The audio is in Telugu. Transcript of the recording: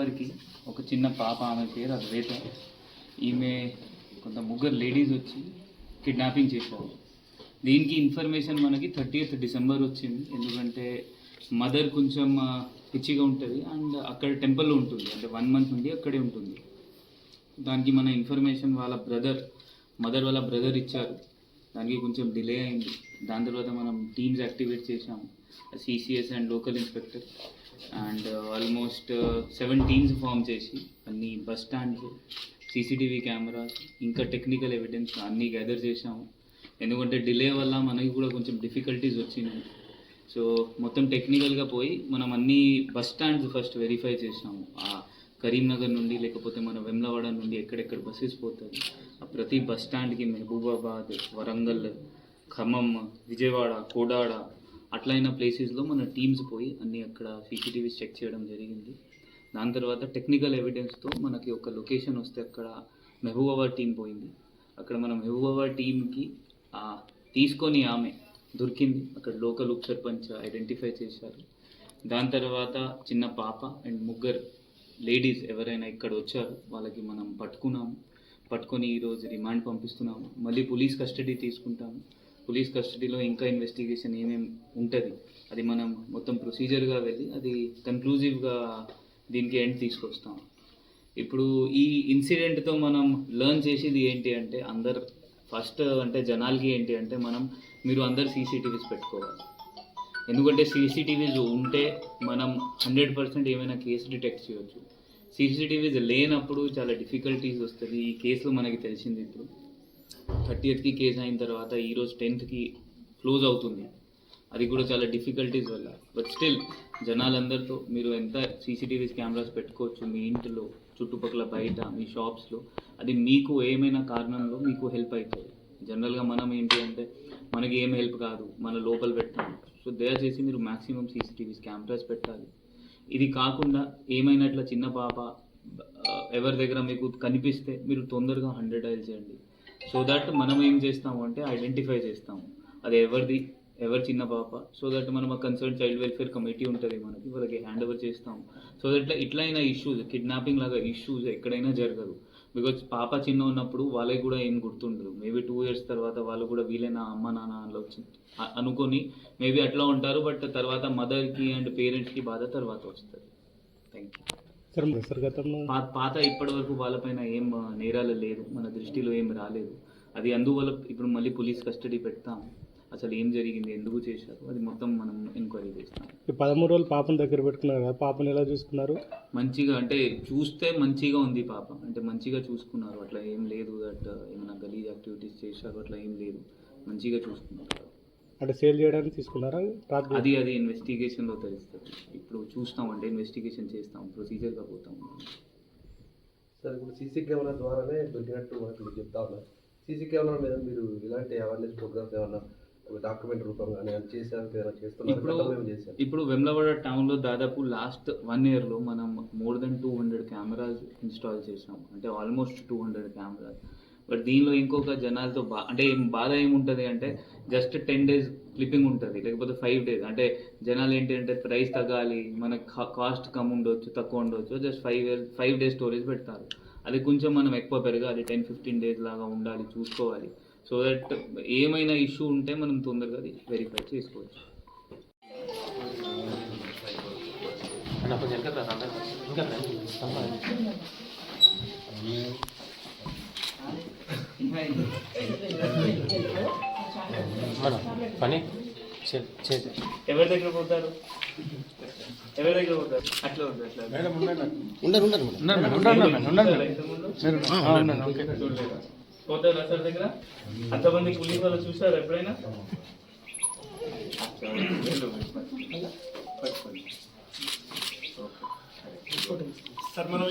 మదర్కి ఒక చిన్న పాప, ఆమె పేరు అద్వైత. ఈమె కొంత ముగ్గురు లేడీస్ వచ్చి కిడ్నాపింగ్ చేశారు. దీనికి ఇన్ఫర్మేషన్ మనకి 30th డిసెంబర్ వచ్చింది. ఎందుకంటే మదర్ కొంచెం పిచ్చిగా ఉంటుంది అండ్ అక్కడ టెంపుల్లో ఉంటుంది, అంటే 1 month నుండి అక్కడే ఉంటుంది. దానికి మన ఇన్ఫర్మేషన్ వాళ్ళ మదర్ వాళ్ళ బ్రదర్ ఇచ్చారు. దానికి కొంచెం డిలే అయింది. దాని తర్వాత మనం టీమ్స్ యాక్టివేట్ చేసాము, CCS and local inspector and almost 7 teams form చేసి అన్ని బస్ స్టాండ్స్, సీసీటీవీ కెమెరాస్, ఇంకా టెక్నికల్ ఎవిడెన్స్ అన్నీ గ్యాదర్ చేసాము. ఎందుకంటే డిలే వల్ల మనకి కూడా కొంచెం డిఫికల్టీస్ వచ్చింది. సో మొత్తం టెక్నికల్గా పోయి మనం అన్ని బస్ స్టాండ్స్ ఫస్ట్ వెరిఫై చేసాము. కరీంనగర్ నుండి లేకపోతే మన వెమ్లవాడ నుండి ఎక్కడెక్కడ బస్సెస్ పోతుంది, ఆ ప్రతి బస్ స్టాండ్కి మహబూబాబాద్, వరంగల్, ఖమ్మం, విజయవాడ, కోడాడ అట్లయిన ప్లేసెస్లో మన టీమ్స్ పోయి అన్నీ అక్కడ సీసీటీవీస్ చెక్ చేయడం జరిగింది. దాని తర్వాత టెక్నికల్ ఎవిడెన్స్తో మనకి ఒక లొకేషన్ వస్తే అక్కడ మహబూబాబాద్ టీం పోయింది. అక్కడ మనం మహబూబాబాద్ టీంకి తీసుకొని ఆమె దొరికింది. అక్కడ లోకల్ ఉప సర్పంచ్ ఐడెంటిఫై చేశారు. దాని తర్వాత చిన్న పాప అండ్ ముగ్గురు లేడీస్ ఎవరైనా ఇక్కడ వచ్చారు వాళ్ళకి మనం పట్టుకొని ఈరోజు రిమాండ్ పంపిస్తున్నాము. మళ్ళీ పోలీస్ కస్టడీ తీసుకుంటాము. పోలీస్ కస్టడీలో ఇంకా ఇన్వెస్టిగేషన్ ఏమేమి ఉంటుంది అది మనం మొత్తం ప్రొసీజర్గా వెళ్ళి అది కన్క్లూజివ్గా దీనికి ఎండ్ తీసుకొస్తాం. ఇప్పుడు ఈ ఇన్సిడెంట్తో మనం లెర్న్ చేసేది ఏంటి అంటే అందరు ఫస్ట్ అంటే జనాలకి ఏంటి అంటే మీరు అందరు సీసీటీవీస్ పెట్టుకోవాలి. ఎందుకంటే సీసీటీవీస్ ఉంటే మనం 100% ఏమైనా కేసు డిటెక్ట్ చేయవచ్చు. సీసీటీవీస్ లేనప్పుడు చాలా డిఫికల్టీస్ వస్తుంది. ఈ కేసులో మనకి తెలిసింది ఇప్పుడు 30th కేసు అయిన తర్వాత ఈరోజు 10th క్లోజ్ అవుతుంది. అది కూడా చాలా డిఫికల్టీస్ వల్ల. బట్ స్టిల్ జనాలందరితో మీరు ఎంత సీసీటీవీస్ కెమెరాస్ పెట్టుకోవచ్చు మీ ఇంట్లో, చుట్టుపక్కల, బయట, మీ షాప్స్లో. అది మీకు ఏమైనా కారణంలో మీకు హెల్ప్ అవుతుంది. జనరల్గా మనం ఏంటి అంటే మనకి ఏం హెల్ప్ కాదు, మన లోపల పెట్టాలి. సో దయచేసి మీరు మ్యాక్సిమం సీసీటీవీస్ కెమెరాస్ పెట్టాలి. ఇది కాకుండా ఏమైనా ఇట్లా చిన్న పాప ఎవరి దగ్గర మీకు కనిపిస్తే మీరు తొందరగా 100 డయల్ చేయండి. సో దట్ మనం ఏం చేస్తాము అంటే ఐడెంటిఫై చేస్తాము అది ఎవరి చిన్న పాప. సో దట్ మనం ఆ కన్సర్న్ చైల్డ్ వెల్ఫేర్ కమిటీ ఉంటుంది మనకి, వాళ్ళకి హ్యాండ్ ఓవర్ చేస్తాము. సో దట్ ఇట్లయినా ఇష్యూస్, కిడ్నాపింగ్ లాగా ఇష్యూస్ ఎక్కడైనా జరగదు. బికాజ్ పాప చిన్న ఉన్నప్పుడు వాళ్ళకి కూడా ఏం గుర్తుండదు. మేబీ 2 years తర్వాత వాళ్ళు కూడా వీలైన అమ్మ నాన్న అనుకొని మేబీ అట్లా ఉంటారు. బట్ తర్వాత మదర్కి అండ్ పేరెంట్స్కి బాధ తర్వాత వస్తుంది. Thank you. పాత ఇప్పటి వరకు వాళ్ళపైన ఏం నేరాలు లేదు, మన దృష్టిలో ఏం రాలేదు. అది అందువల్ల ఇప్పుడు మళ్ళీ పోలీస్ కస్టడీ పెడతాం. అసలు ఏం జరిగింది, ఎందుకు చేశారు, అది మొత్తం మనం ఎంక్వైరీ చేస్తాం. 13 రోజులు పాపను దగ్గర పెట్టుకున్నారు కదా, పాపను ఎలా చూసుకున్నారు? మంచిగా, అంటే చూస్తే మంచిగా ఉంది పాప, అంటే మంచిగా చూసుకున్నారు. అట్లా ఏం లేదు దట్ ఏమైనా గలీజ్ యాక్టివిటీస్ చేశారు, అట్లా ఏం లేదు, మంచిగా చూసుకున్నారు. అంటే సేల్ చేయడానికి తీసుకున్నారా? అది ఇన్వెస్టిగేషన్లో తెలుస్తుంది. ఇప్పుడు చూస్తాం, అంటే ఇన్వెస్టిగేషన్ చేస్తాం, ప్రొసీజర్గా పోతాం. సార్ ఇప్పుడు సీసీ కెమెరా ద్వారానే దొరికినట్టు మనకు చెప్తా ఉన్నారు. సీసీ కెమెరా మీద మీరు ఇలాంటి అవేర్నెస్ ప్రోగ్రామ్స్ ఏమన్నా డాక్యుమెంట్ రూపంగా ఇప్పుడు వెమ్లవాడ టౌన్లో దాదాపు లాస్ట్ 1 yearలో మనం మోర్ దెన్ 200 కెమెరాస్ ఇన్స్టాల్ చేసాం, అంటే ఆల్మోస్ట్ 200 కెమెరాస్. బట్ దీనిలో ఇంకొక జనాలతో అంటే బాధ ఏముంటుంది అంటే జస్ట్ 10 days క్లిప్పింగ్ ఉంటుంది, లేకపోతే 5 days. అంటే జనాలు ఏంటి అంటే ప్రైస్ తగ్గాలి, మనకు కాస్ట్ కమ్ ఉండొచ్చు, తక్కువ ఉండొచ్చు, జస్ట్ 5 days స్టోరేజ్ పెడతారు. అది కొంచెం మనం ఎక్కువ పెరగాలి, 10-15 days లాగా ఉండాలి, చూసుకోవాలి. సో దట్ ఏమైనా ఇష్యూ ఉంటే మనం తొందరగా అది వెరిఫై చేసుకోవచ్చు. ఎవరి దగ్గర పోతారు అట్లా పోతారు సార్ దగ్గర. అంతమంది పోలీసు వాళ్ళు చూసారు ఎప్పుడైనా? సార్ మనం